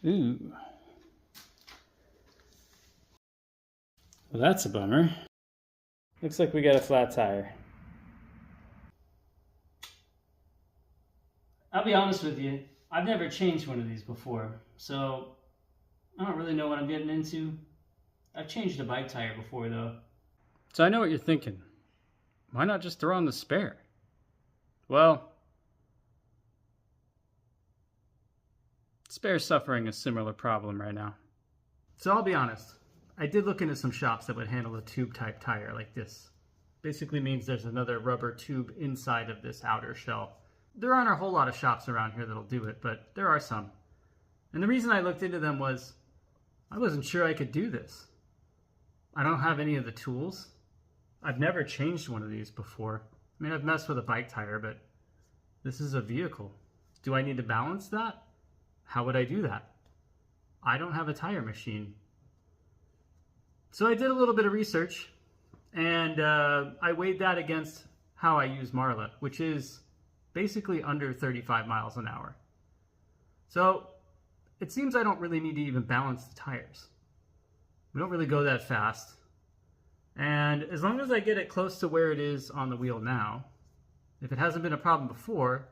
Ooh. Well, that's a bummer. Looks like we got a flat tire. I'll be honest with you, I've never changed one of these before, so I don't really know what I'm getting into. I've changed a bike tire before though. So I know what you're thinking. Why not just throw on the spare? Well, spare's suffering a similar problem right now. So I'll be honest, I did look into some shops that would handle a tube type tire like this. Basically means there's another rubber tube inside of this outer shell. There aren't a whole lot of shops around here that'll do it, but there are some. And the reason I looked into them was I wasn't sure I could do this. I don't have any of the tools. I've never changed one of these before. I mean, I've messed with a bike tire, but this is a vehicle. Do I need to balance that? How would I do that? I don't have a tire machine. So I did a little bit of research, and I weighed that against how I use Marla, which is basically under 35 miles an hour. So it seems I don't really need to even balance the tires. We don't really go that fast. And as long as I get it close to where it is on the wheel now, if it hasn't been a problem before,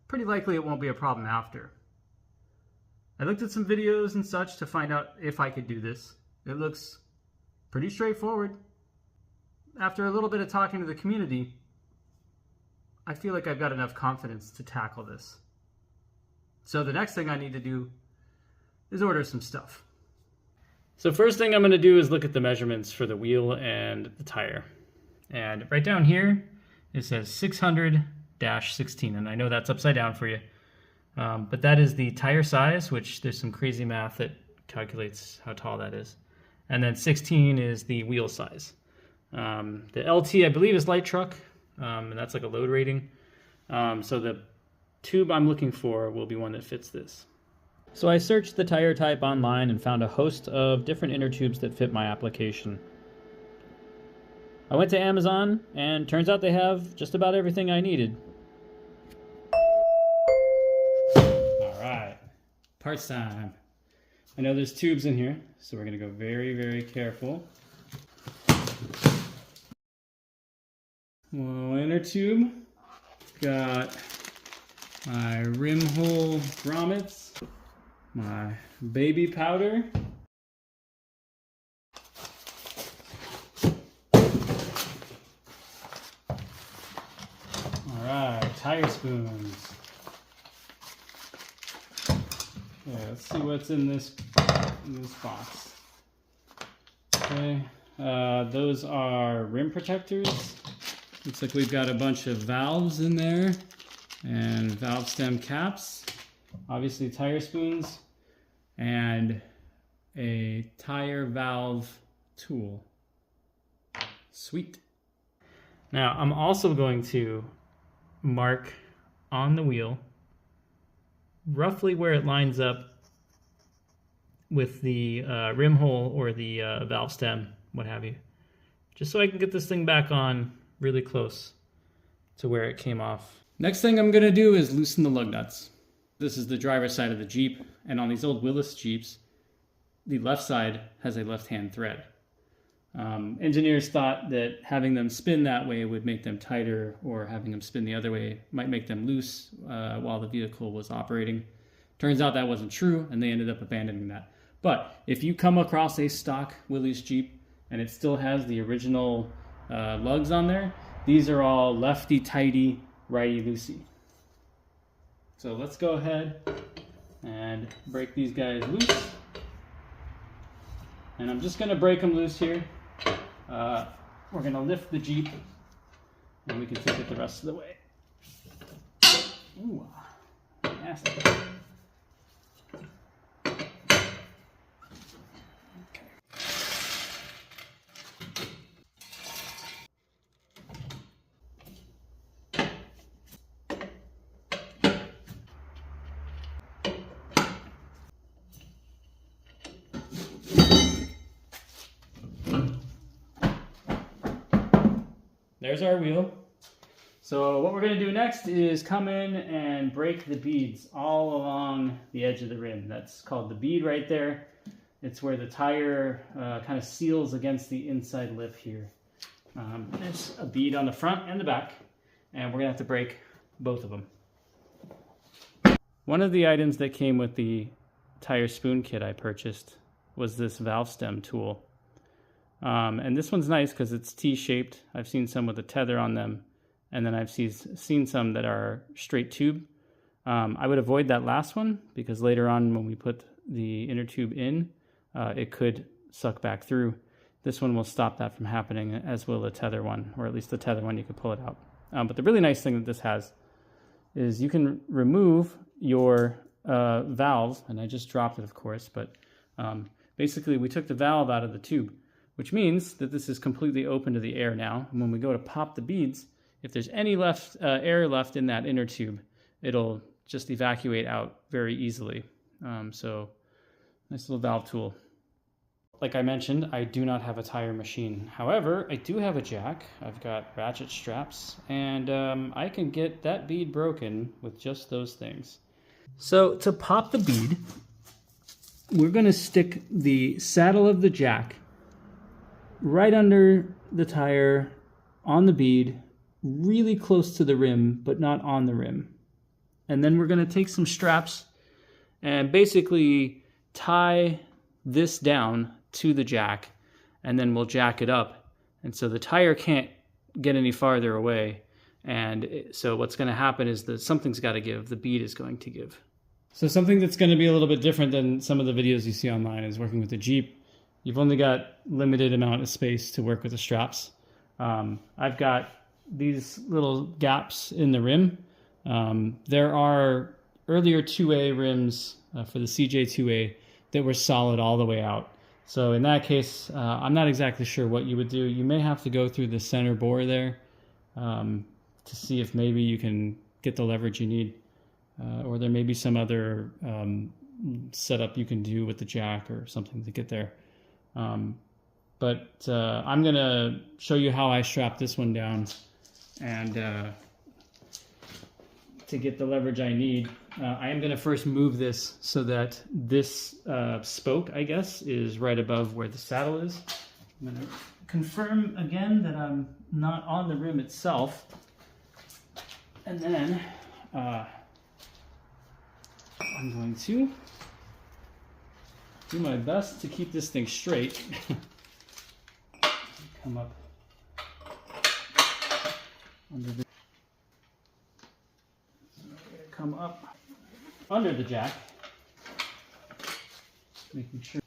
pretty likely it won't be a problem after. I looked at some videos and such to find out if I could do this. It looks pretty straightforward. After a little bit of talking to the community, I feel like I've got enough confidence to tackle this. So the next thing I need to do is order some stuff. So first thing I'm going to do is look at the measurements for the wheel and the tire. And right down here, it says 600-16, and I know that's upside down for you. But that is the tire size, which there's some crazy math that calculates how tall that is. And then 16 is the wheel size. The LT, I believe, is light truck, and that's like a load rating. So the tube I'm looking for will be one that fits this. So I searched the tire type online and found a host of different inner tubes that fit my application. I went to Amazon, and turns out they have just about everything I needed. All right, parts time. I know there's tubes in here, so we're gonna go very, very careful. Well, inner tube. Got my rim hole grommets, my baby powder, all right, tire spoons. Yeah, let's see what's in this box. Okay, those are rim protectors. Looks like we've got a bunch of valves in there and valve stem caps, obviously tire spoons, and a tire valve tool. Sweet. Now I'm also going to mark on the wheel roughly where it lines up with the rim hole or the valve stem, what have you, just so I can get this thing back on really close to where it came off. Next thing I'm gonna do is loosen the lug nuts. This is the driver's side of the Jeep, and on these old Willys Jeeps, the left side has a left-hand thread. Engineers thought that having them spin that way would make them tighter, or having them spin the other way might make them loose while the vehicle was operating. Turns out that wasn't true, and they ended up abandoning that. But if you come across a stock Willys Jeep and it still has the original lugs on there, these are all lefty-tighty, righty-loosey. So let's go ahead and break these guys loose. And I'm just gonna break them loose here. We're gonna lift the Jeep and we can take it the rest of the way. Ooh, nasty. There's our wheel. So what we're going to do next is come in and break the beads all along the edge of the rim. That's called the bead right there. It's where the tire kind of seals against the inside lip here. There's a bead on the front and the back, and we're going to have to break both of them. One of the items that came with the tire spoon kit I purchased was this valve stem tool. And this one's nice because it's T-shaped. I've seen some with a tether on them. And then I've seen some that are straight tube. I would avoid that last one because later on when we put the inner tube in, it could suck back through. This one will stop that from happening, as will the tether one, or at least the tether one, you could pull it out. But the really nice thing that this has is you can remove your valve, and I just dropped it of course, but basically we took the valve out of the tube, which means that this is completely open to the air now. And when we go to pop the beads, if there's any air left in that inner tube, it'll just evacuate out very easily. So nice little valve tool. Like I mentioned, I do not have a tire machine. However, I do have a jack. I've got ratchet straps, and I can get that bead broken with just those things. So to pop the bead, we're going to stick the saddle of the jack right under the tire on the bead, really close to the rim, but not on the rim. And then we're going to take some straps and basically tie this down to the jack, and then we'll jack it up. And so the tire can't get any farther away. And so what's going to happen is that something's got to give. The bead is going to give. So something that's going to be a little bit different than some of the videos you see online is working with the Jeep. You've only got limited amount of space to work with the straps. I've got these little gaps in the rim. There are earlier 2A rims for the CJ2A that were solid all the way out. So in that case, I'm not exactly sure what you would do. You may have to go through the center bore there to see if maybe you can get the leverage you need. Or there may be some other setup you can do with the jack or something to get there. But I'm going to show you how I strap this one down and to get the leverage I need. I am going to first move this so that this spoke, I guess, is right above where the saddle is. I'm going to confirm again that I'm not on the rim itself. And then I'm going to do my best to keep this thing straight. Come up under the come up under the jack, making sure.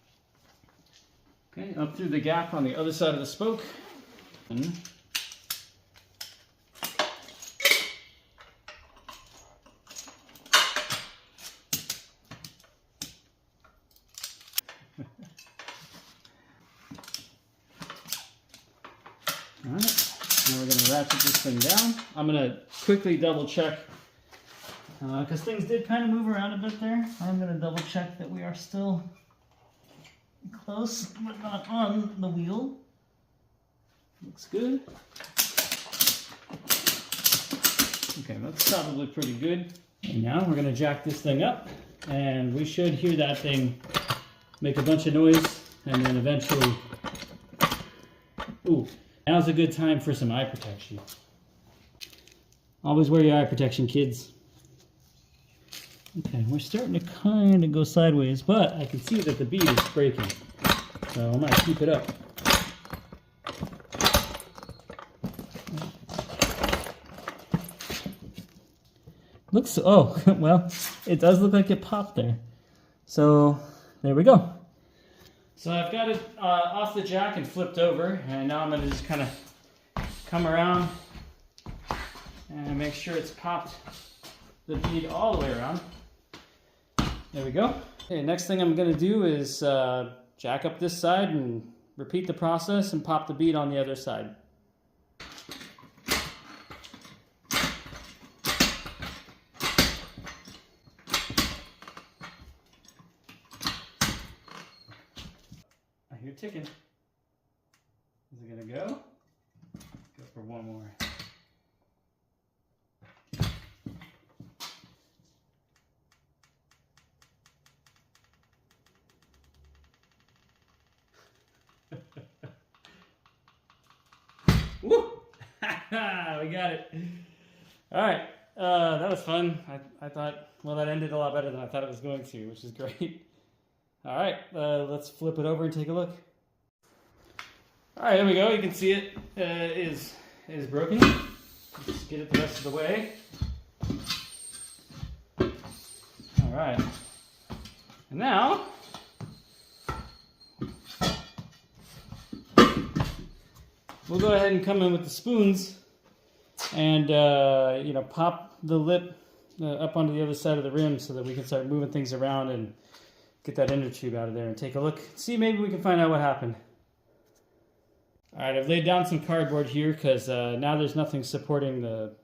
Okay, up through the gap on the other side of the spoke. All right, now we're going to ratchet this thing down. I'm going to quickly double check because things did kind of move around a bit there. I'm going to double check that we are still close, but not on the wheel. Looks good. Okay, that's probably pretty good. And now we're going to jack this thing up, and we should hear that thing make a bunch of noise, and then eventually, ooh, now's a good time for some eye protection. Always wear your eye protection, kids. Okay, we're starting to kind of go sideways, but I can see that the bead is breaking, so I'm going to keep it up. Looks, oh, well, it does look like it popped there. So, there we go. So I've got it off the jack and flipped over, and now I'm going to just kind of come around and make sure it's popped the bead all the way around. There we go. Okay, next thing I'm going to do is jack up this side and repeat the process and pop the bead on the other side. I hear ticking. Is it going to go? Go for one more. Woo! We got it. All right, that was fun. I thought, well, that ended a lot better than I thought it was going to, which is great. All right, let's flip it over and take a look. All right, there we go. You can see it is broken. Just get it the rest of the way. All right, and now we'll go ahead and come in with the spoons and you know, pop the lip up onto the other side of the rim so that we can start moving things around and get that inner tube out of there and take a look. See, maybe we can find out what happened. All right, I've laid down some cardboard here because now there's nothing supporting the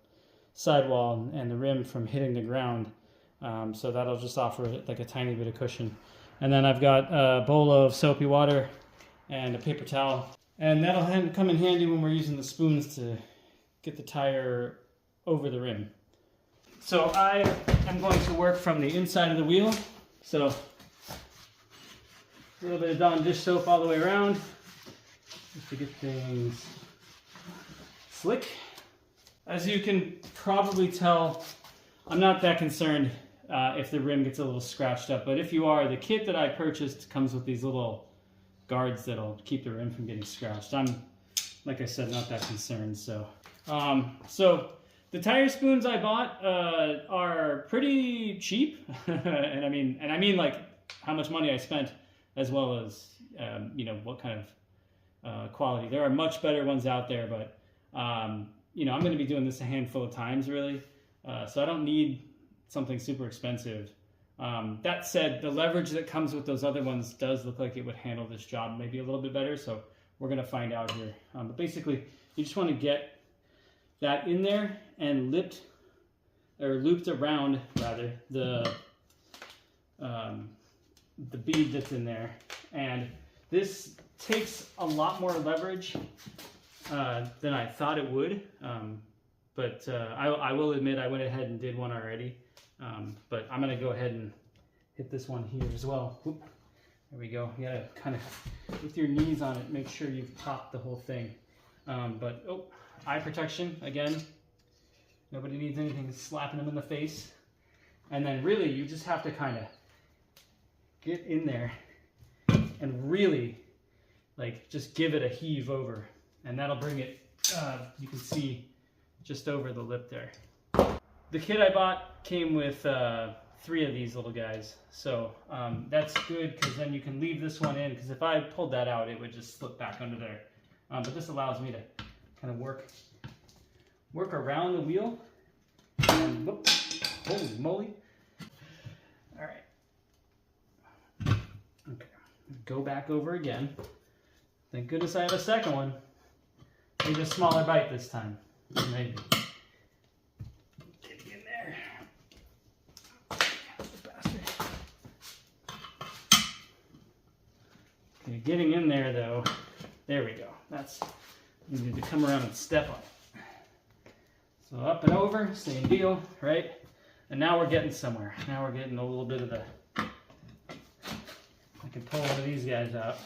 sidewall and the rim from hitting the ground. So that'll just offer like a tiny bit of cushion. And then I've got a bowl of soapy water and a paper towel. And that'll come in handy when we're using the spoons to get the tire over the rim. So I am going to work from the inside of the wheel. So a little bit of Dawn dish soap all the way around just to get things slick. As you can probably tell, I'm not that concerned if the rim gets a little scratched up, but if you are, the kit that I purchased comes with these little guards that'll keep the rim from getting scratched. I'm, like I said, not that concerned. So the tire spoons I bought are pretty cheap, and I mean like how much money I spent, as well as you know, what kind of quality. There are much better ones out there, but you know, I'm going to be doing this a handful of times, really, so I don't need something super expensive. That said, the leverage that comes with those other ones does look like it would handle this job maybe a little bit better, so we're going to find out here. But basically, you just want to get that in there and looped around, rather, the bead that's in there. And this takes a lot more leverage than I thought it would, but I will admit I went ahead and did one already. But I'm going to go ahead and hit this one here as well. Whoop. There we go. You gotta kind of, with your knees on it, make sure you've popped the whole thing. But, oh, eye protection, again. Nobody needs anything slapping them in the face. And then really, you just have to kind of get in there and really, like, just give it a heave over. And that'll bring it, you can see, just over the lip there. The kit I bought came with 3 of these little guys, so that's good because then you can leave this one in, because if I pulled that out it would just slip back under there. But this allows me to kind of work around the wheel. And, whoop, holy moly. All right. Okay, go back over again. Thank goodness I have a second one. Maybe a smaller bite this time. Maybe. Okay, getting in there though, there we go. You need to come around and step on it. So up and over, same deal, right? And now we're getting somewhere. Now we're getting a little bit of the, I can pull one of these guys out.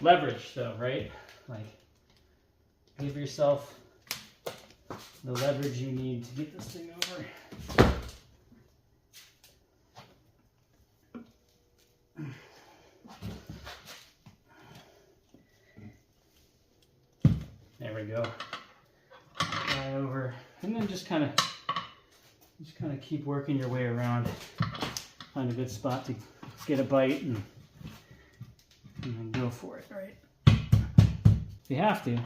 Leverage though, right? Like, give yourself the leverage you need to get this thing over. There we go. Right over, and then just kind of keep working your way around. Find a good spot to get a bite and then go for it. Right. If you have to,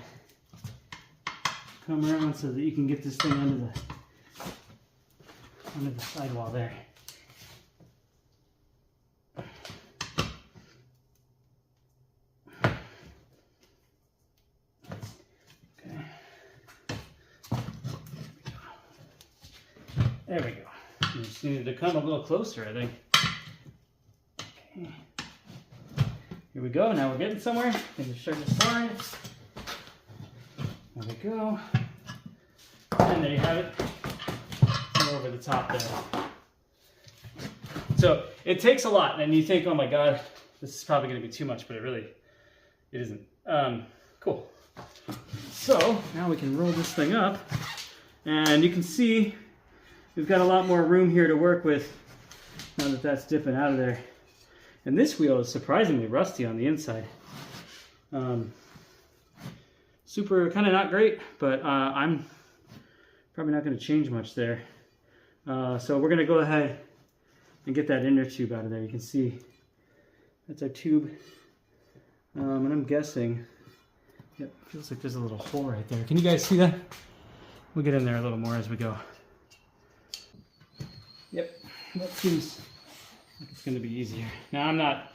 come around so that you can get this thing under the sidewall there. There we go. You just needed to come a little closer, I think. Okay. Here we go. Now we're getting somewhere. Things are starting to slide. There we go. And there you have it. And over the top there. So it takes a lot, and you think, oh my God, this is probably going to be too much, but it isn't. Cool. So now we can roll this thing up, and you can see we've got a lot more room here to work with now that that's dipping out of there. And this wheel is surprisingly rusty on the inside. Super kind of not great, but I'm probably not going to change much there. So we're going to go ahead and get that inner tube out of there. You can see that's our tube. And I'm guessing, yep, feels like there's a little hole right there. Can you guys see that? We'll get in there a little more as we go. Yep, that seems like it's going to be easier. Now I'm not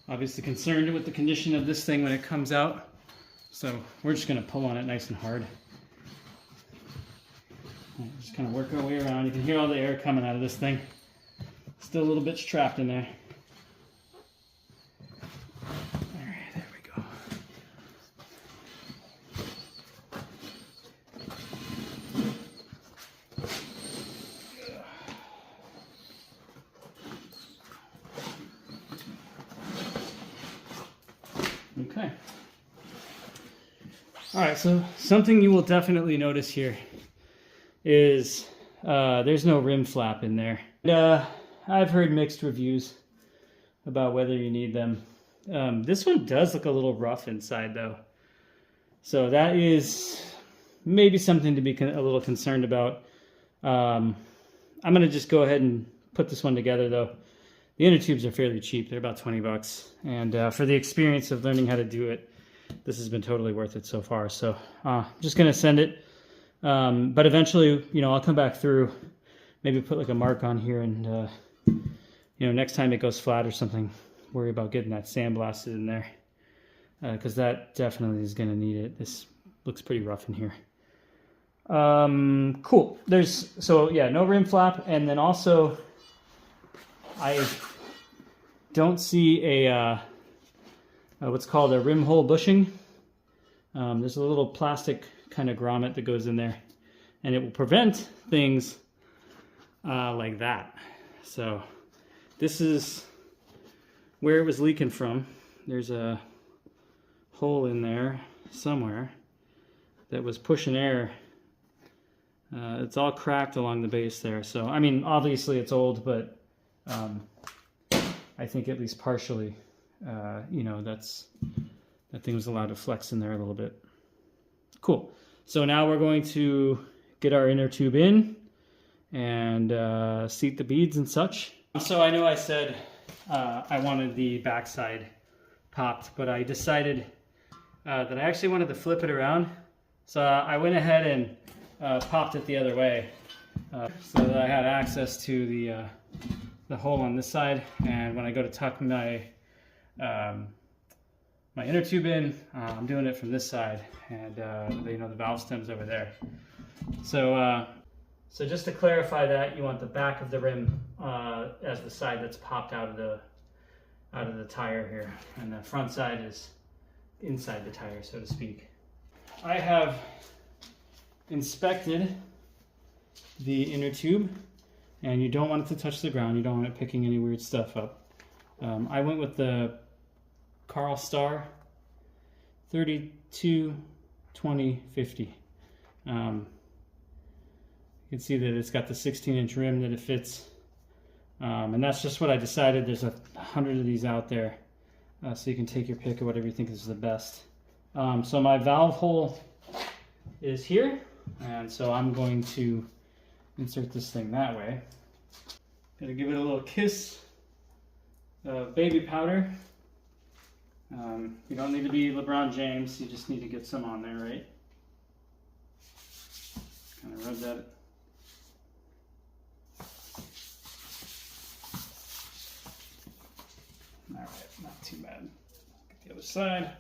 obviously concerned with the condition of this thing when it comes out, so we're just going to pull on it nice and hard. Just kind of work our way around. You can hear all the air coming out of this thing. Still a little bit trapped in there. All right, there we go. Okay. All right, so something you will definitely notice here is there's no rim flap in there. I've heard mixed reviews about whether you need them. This one does look a little rough inside though. So that is maybe something to be a little concerned about. I'm going to just go ahead and put this one together though. The inner tubes are fairly cheap. They're about 20 bucks. And for the experience of learning how to do it, this has been totally worth it so far. So I'm just going to send it. But eventually, you know, I'll come back through, maybe put like a mark on here and, you know, next time it goes flat or something, worry about getting that sandblasted in there. Because that definitely is going to need it. This looks pretty rough in here. Cool. So yeah, no rim flap. And then also, I don't see a, what's called a rim hole bushing. There's a little plastic kind of grommet that goes in there, and it will prevent things like that. So this is where it was leaking from. There's a hole in there somewhere that was pushing air. It's all cracked along the base there. So I mean, obviously it's old, but I think at least partially, you know, that thing was allowed to flex in there a little bit. Cool. So now we're going to get our inner tube in and seat the beads and such. So I know I said I wanted the backside popped, but I decided that I actually wanted to flip it around. So I went ahead and popped it the other way so that I had access to the hole on this side. And when I go to tuck my my inner tube in, I'm doing it from this side, and you know, the valve stem's over there. So so just to clarify that, you want the back of the rim as the side that's popped out of the tire here, and the front side is inside the tire, so to speak. I have inspected the inner tube, and you don't want it to touch the ground. You don't want it picking any weird stuff up. I went with the Carl Star 32 20 50. You can see that it's got the 16-inch rim that it fits, and that's just what I decided. There's 100 of these out there, so you can take your pick of whatever you think is the best. So my valve hole is here, and so I'm going to insert this thing that way. Gonna give it a little kiss of baby powder. You don't need to be LeBron James, you just need to get some on there, right? Kind of rub that. All right, not too bad. Get the other side. I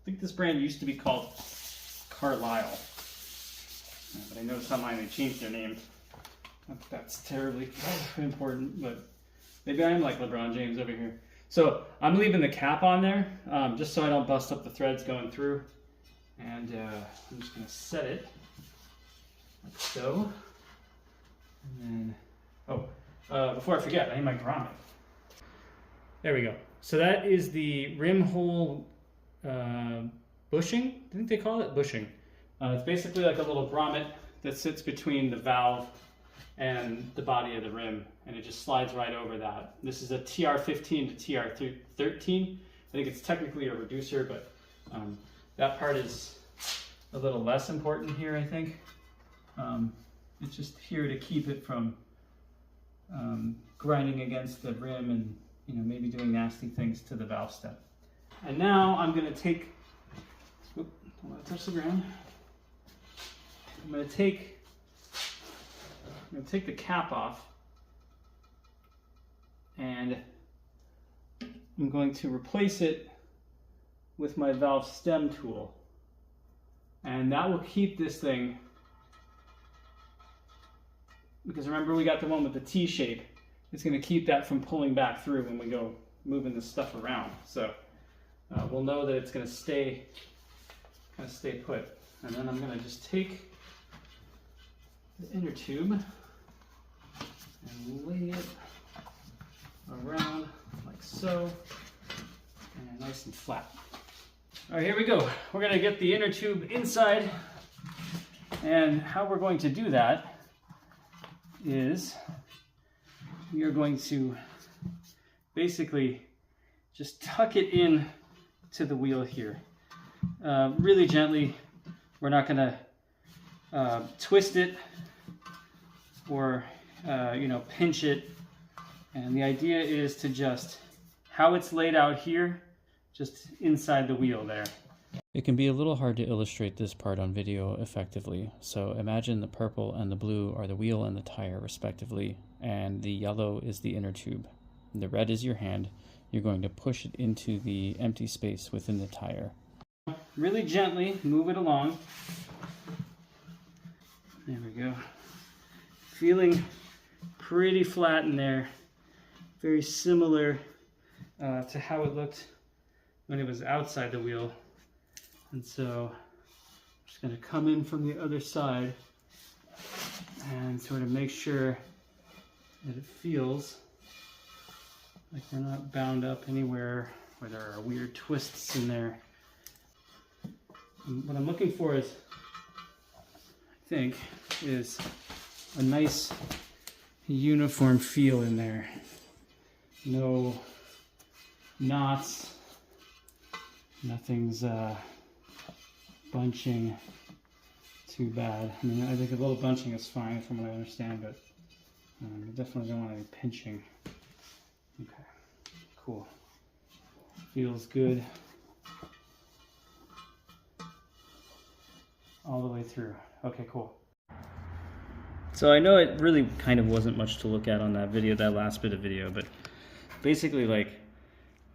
think this brand used to be called Carlisle, but I noticed online they changed their name. That's terribly important, but maybe I am like LeBron James over here. So I'm leaving the cap on there, just so I don't bust up the threads going through. And I'm just going to set it like so. And then, before I forget, I need my grommet. There we go. So that is the rim hole bushing. I think they call it bushing. It's basically like a little grommet that sits between the valve and the body of the rim, and it just slides right over that. This is a TR15 to TR13. I think it's technically a reducer, but that part is a little less important here, I think. It's just here to keep it from grinding against the rim and maybe doing nasty things to the valve stem. And now I'm going to take, don't want to touch the ground. I'm going to take the cap off, and I'm going to replace it with my valve stem tool. And that will keep this thing, because remember we got the one with the T shape, it's going to keep that from pulling back through when we go moving this stuff around. So we'll know that it's going to stay put. And then I'm going to just take the inner tube and lay it around like so, and nice and flat. All right, here we go. We're going to get the inner tube inside, and how we're going to do that is we are going to basically just tuck it in to the wheel here. Really gently. We're not going to twist it or pinch it. And the idea is to just, how it's laid out here, just inside the wheel there. It can be a little hard to illustrate this part on video effectively, so imagine the purple and the blue are the wheel and the tire respectively, and the yellow is the inner tube. The red is your hand. You're going to push it into the empty space within the tire. Really gently move it along. There we go. Feeling pretty flat in there. Very similar to how it looked when it was outside the wheel. And so I'm just going to come in from the other side and sort of make sure that it feels like we're not bound up anywhere where there are weird twists in there. And what I'm looking for is, I think, is a nice uniform feel in there. No knots, nothing's bunching too bad. I mean, I think a little bunching is fine from what I understand, but I definitely don't want any pinching. Okay, cool. Feels good all the way through. Okay, cool. So I know it really kind of wasn't much to look at on that video, that last bit of video, but basically like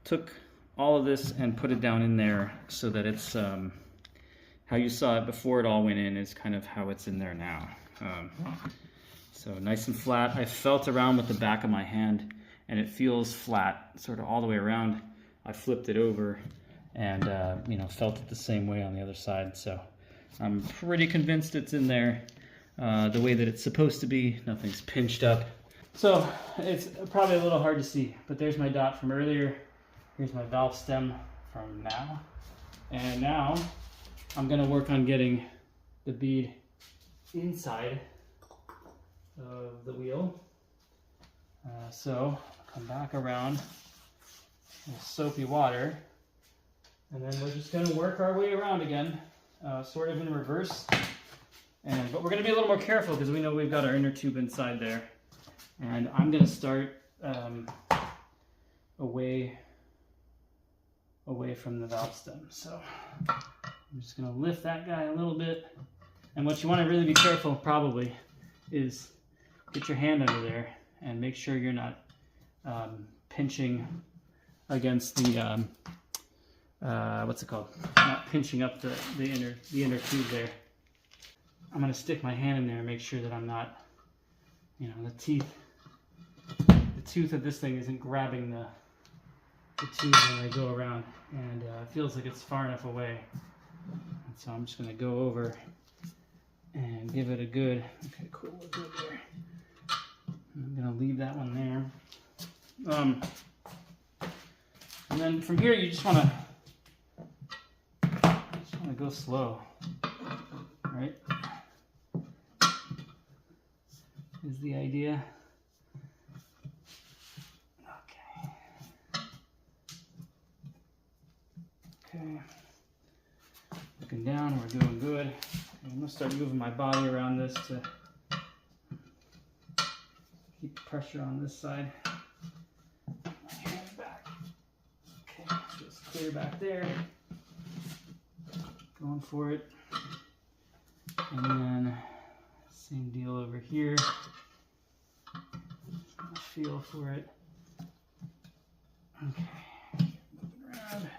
took all of this and put it down in there so that it's how you saw it before it all went in is kind of how it's in there now. So nice and flat. I felt around with the back of my hand and it feels flat sort of all the way around. I flipped it over and felt it the same way on the other side. So I'm pretty convinced it's in there the way that it's supposed to be. Nothing's pinched up. So it's probably a little hard to see, but there's my dot from earlier. Here's my valve stem from now. And now I'm gonna work on getting the bead inside of the wheel. So I'll come back around with soapy water, and then we're just gonna work our way around again, sort of in reverse. But we're gonna be a little more careful because we know we've got our inner tube inside there. And I'm gonna start away from the valve stem. So I'm just gonna lift that guy a little bit. And what you wanna really be careful probably is get your hand under there and make sure you're not pinching against the, what's it called? Not pinching up the inner tube there. I'm gonna stick my hand in there and make sure that I'm not, the tooth of this thing isn't grabbing the tube when I go around, and it feels like it's far enough away. And so I'm just gonna go over and give it a good, okay, cool, we're good there. I'm gonna leave that one there. And then from here, you just wanna I'm gonna go slow, right? Is the idea. Okay. Looking down, we're doing good. I'm gonna start moving my body around this to keep pressure on this side. My hands back. Okay, just clear back there. Going for it. And then same deal over here. Feel for it. Okay, moving around.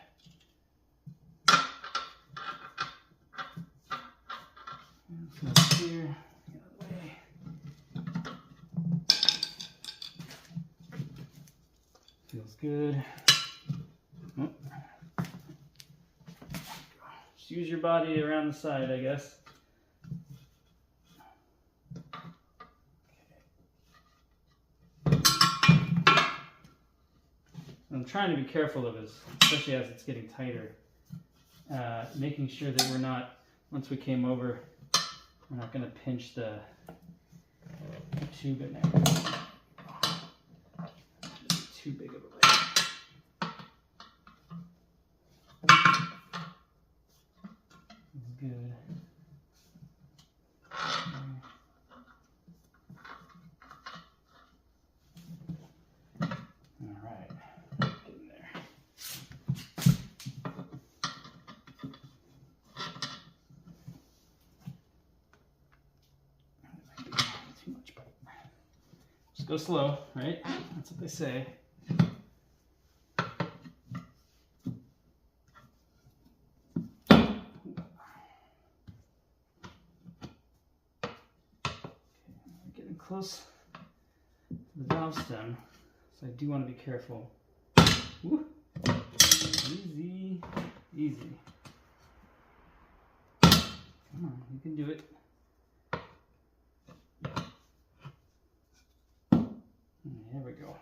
And here, get out of the way. Feels good. Oh. Just use your body around the side, I guess. I'm trying to be careful of this, especially as it's getting tighter. Making sure that we're not, once we came over, we're not going to pinch the tube in there. Too big of a blade. Good. All right. Getting there. Too much, but just go slow, right? That's what they say. Getting close to the valve stem, so I do want to be careful. Woo. Easy, easy. Come on, you can do it. There we go.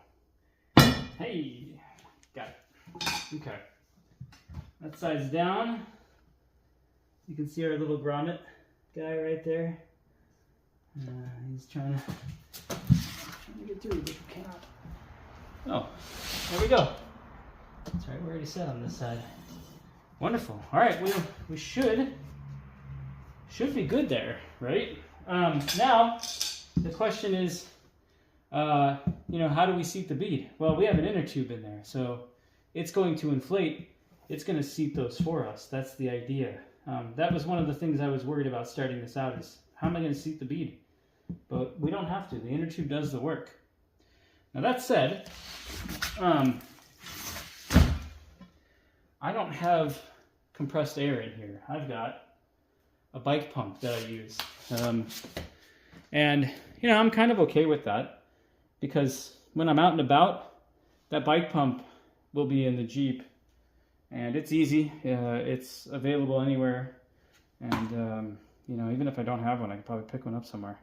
Hey, got it. Okay. That side's down. You can see our little grommet guy right there. He's trying to get through, but he cannot. Oh, there we go. That's right, we already set on this side. Wonderful. All right, we should be good there, right? Now, the question is, how do we seat the bead? Well, we have an inner tube in there, so it's going to inflate. It's going to seat those for us. That's the idea. That was one of the things I was worried about starting this out is, how am I going to seat the bead? But we don't have to. The inner tube does the work. Now that said, I don't have compressed air in here. I've got a bike pump that I use. And, I'm kind of okay with that because when I'm out and about, that bike pump will be in the Jeep and it's easy. It's available anywhere. And, even if I don't have one, I could probably pick one up somewhere.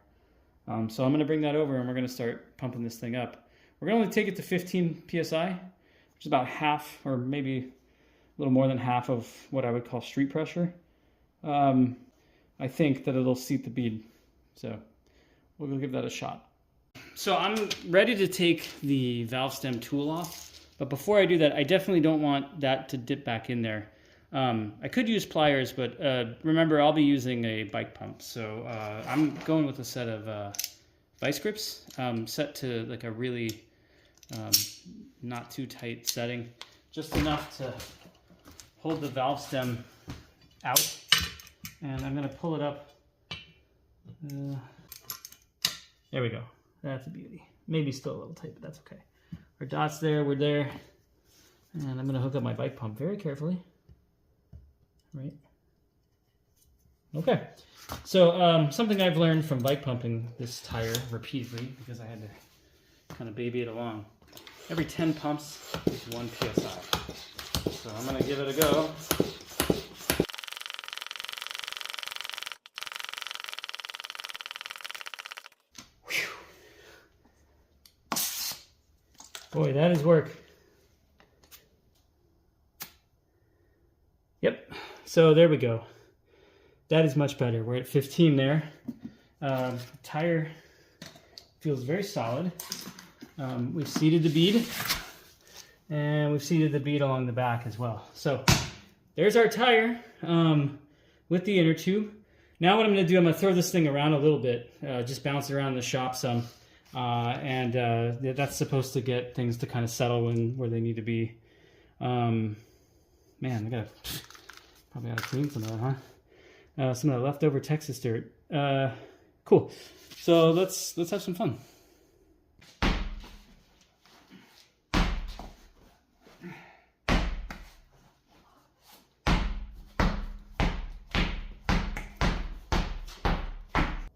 So I'm going to bring that over and we're going to start pumping this thing up. We're going to only take it to 15 PSI, which is about half or maybe a little more than half of what I would call street pressure. I think that it'll seat the bead. So we'll go give that a shot. So I'm ready to take the valve stem tool off. But before I do that, I definitely don't want that to dip back in there. I could use pliers, but remember, I'll be using a bike pump. So I'm going with a set of vice grips set to like a really not too tight setting, just enough to hold the valve stem out. And I'm going to pull it up. There we go. That's a beauty. Maybe still a little tight, but that's okay. Our dot's there, we're there. And I'm going to hook up my bike pump very carefully. Right. Okay. So something I've learned from bike pumping this tire repeatedly, because I had to kind of baby it along. Every 10 pumps is 1 PSI. So I'm going to give it a go. Whew. Boy, that is work. Yep. so there we go. That is much better. We're at 15 there. Tire feels very solid. We've seated the bead, and we've seated the bead along the back as well. So there's our tire with the inner tube. Now what I'm going to do, I'm going to throw this thing around a little bit, just bounce it around in the shop some, and that's supposed to get things to kind of settle where they need to be. Man, I probably gotta clean some of that, huh? Some of the leftover Texas dirt. Cool. So let's have some fun.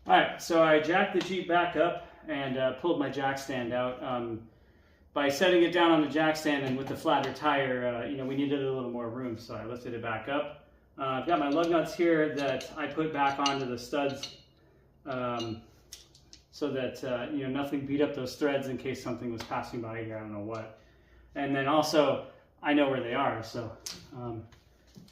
Alright, so I jacked the Jeep back up and pulled my jack stand out. By setting it down on the jack stand and with the flatter tire, we needed a little more room, so I lifted it back up. I've got my lug nuts here that I put back onto the studs so that nothing beat up those threads in case something was passing by here, I don't know what. And then also, I know where they are, so now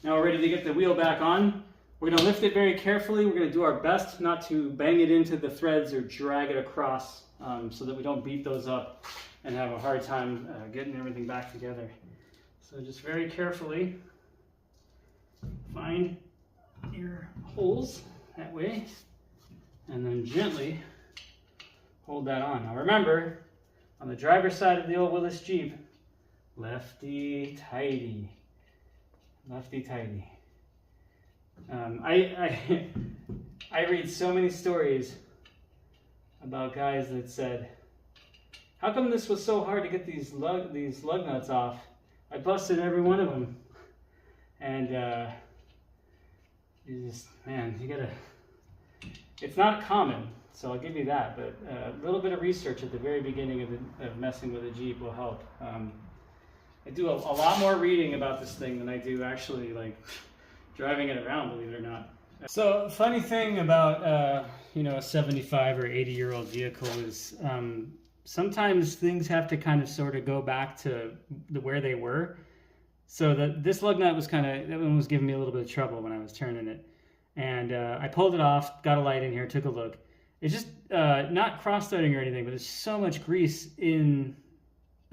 we're ready to get the wheel back on. We're going to lift it very carefully. We're going to do our best not to bang it into the threads or drag it across so that we don't beat those up and have a hard time getting everything back together. So just very carefully find your holes that way and then gently hold that on. Now remember, on the driver's side of the old Willys Jeep, lefty tighty. Lefty tighty. I read so many stories about guys that said, how come this was so hard to get these lug nuts off? I busted every one of them. And it's not common, so I'll give you that, but a little bit of research at the very beginning of messing with a Jeep will help. I do a lot more reading about this thing than I do actually driving it around, believe it or not. So funny thing about a 75 or 80-year-old vehicle is sometimes things have to kind of sort of go back to where they were. So this lug nut was that one was giving me a little bit of trouble when I was turning it. And I pulled it off, got a light in here, took a look. It's just not cross-threading or anything, but there's so much grease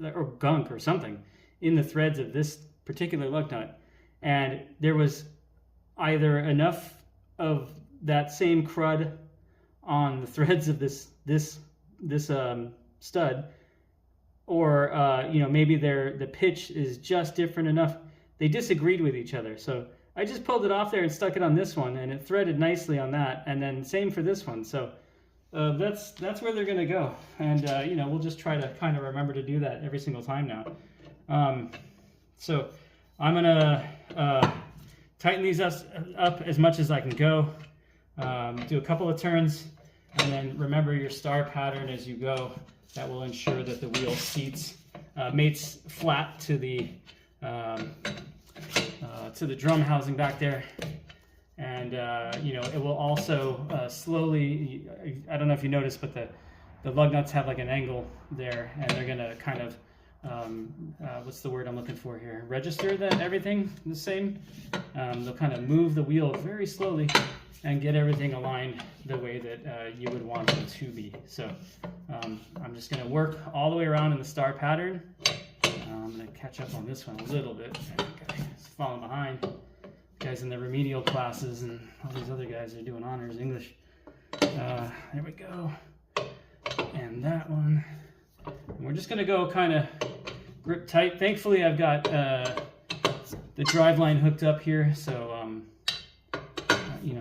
or gunk or something in the threads of this particular lug nut. And there was either enough of that same crud on the threads of this stud, or maybe the pitch is just different enough. They disagreed with each other, so I just pulled it off there and stuck it on this one, and it threaded nicely on that, and then same for this one. So that's where they're gonna go, and we'll just try to kind of remember to do that every single time now. So I'm gonna tighten these up as much as I can go, do a couple of turns, and then remember your star pattern as you go. That will ensure that the wheel mates flat to the drum housing back there, and it will also slowly. I don't know if you noticed, but the lug nuts have like an angle there, and they're gonna kind of what's the word I'm looking for here? Register that everything is the same. They'll kind of move the wheel very slowly and get everything aligned the way that you would want it to be. So I'm just going to work all the way around in the star pattern. I'm going to catch up on this one a little bit. Okay, it's falling behind. Guys in the remedial classes and all these other guys are doing honors English. There we go. And that one. And we're just going to go kind of grip tight. Thankfully, I've got the drive line hooked up here, so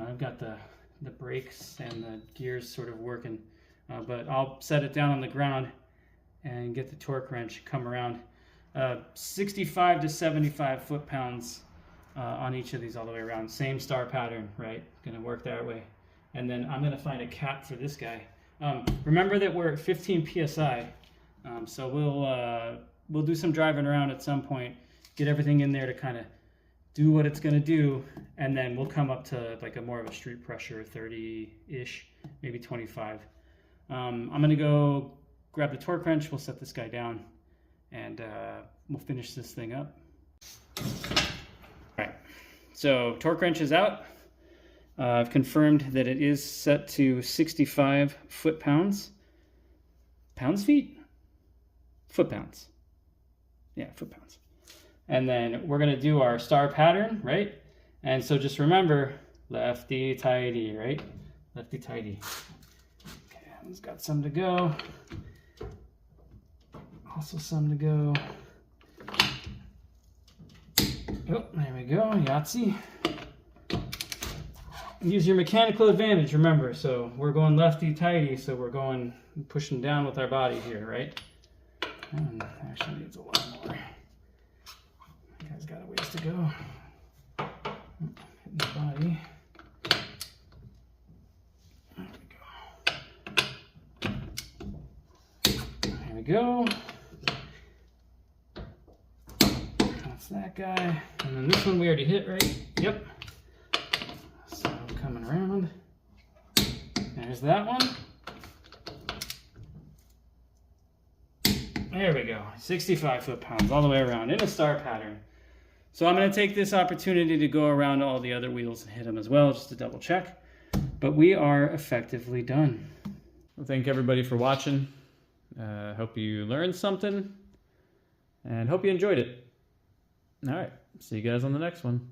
I've got the brakes and the gears sort of working. But I'll set it down on the ground and get the torque wrench, come around. 65 to 75 foot-pounds on each of these all the way around. Same star pattern, right? Going to work that way. And then I'm going to find a cap for this guy. Remember that we're at 15 PSI. So we'll do some driving around at some point, get everything in there to kind of do what it's going to do, and then we'll come up to like a more of a street pressure, 30-ish, maybe 25. I'm going to go grab the torque wrench, we'll set this guy down, and we'll finish this thing up. All right, So torque wrench is out. I've confirmed that it is set to 65 foot-pounds. Pounds-feet? Foot-pounds. Yeah, foot-pounds. And then we're going to do our star pattern, right? And so just remember, lefty-tighty, right? Lefty-tighty. Okay, that one's got some to go. Also some to go. Oh, there we go, Yahtzee. Use your mechanical advantage, remember. So we're going lefty-tighty, so we're going pushing down with our body here, right? And actually needs a lot more. You guys got a ways to go. Hitting the body. There we go. That's that guy. And then this one we already hit, right? Yep. So coming around. There's that one. There we go. 65 foot-pounds all the way around in a star pattern. So I'm going to take this opportunity to go around all the other wheels and hit them as well, just to double check. But we are effectively done. Well, thank everybody for watching. Hope you learned something and hope you enjoyed it. All right. See you guys on the next one.